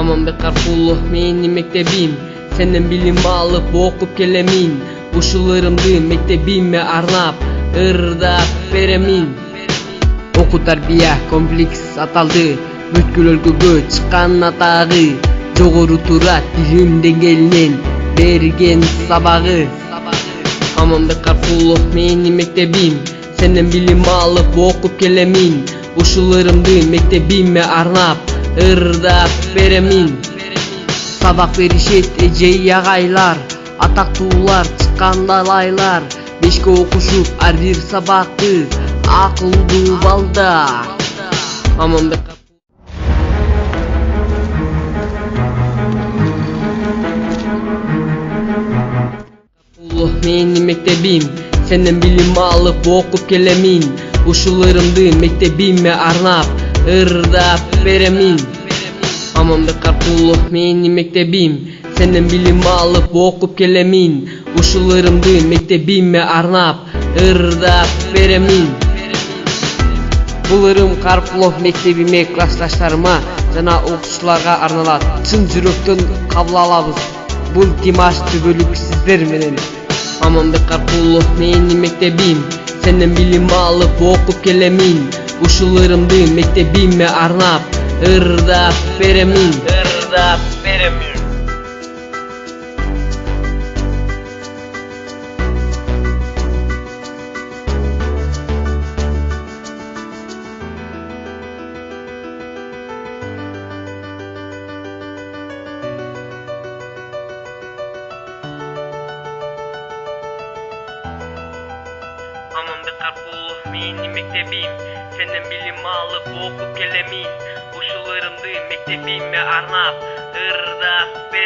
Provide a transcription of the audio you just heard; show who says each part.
Speaker 1: Аманбек Карпулов менин мектебим, сенден билим алып окуп келемин. Ушуларымды мектебиме арнап, ырдап беремин. Окуу тарбия комплекс аталды, бүткүл өлкөгө чыккан атагы. Жогору турат билим деңгээлинен берген сабагы. Аманбек Карпулов менин мектебим, сенден билим алып окуп келемин. Ушуларымды мектебиме арнап, ырдап беремин. Сабак беришет эжей агайлар, атактуулар чыккан далайлар. Бешке окушуп ар бир сабакты, акылдуу балдар. Аманбек Карпулов менин мектебим, сенден билим алып окуп келемин. Ушуларымды мектебиме арнап, ырдап беремин. Аманбек Карпулов менин мектебим, сенден билим алып окуп келемин. Ушуларымды мектебиме арнап, ырдап беремин. Бул ырым Карпулов мектебиме классташтарыма жана окуучуларга арналат. Чын жүрөктөн кабыл алабыз. Бул Димаш Түбөлүк сиздер менен. Аманбек Карпулов менин мектебим, сенден билим алып окуп келемин. Ушуларымды мектебиме арнап, ырдап беремин. Аманбек Карпулов менин мектебим, сенден билим алып окуп келемин. Ушуларымды мектебиме арнап, ырдап беремин.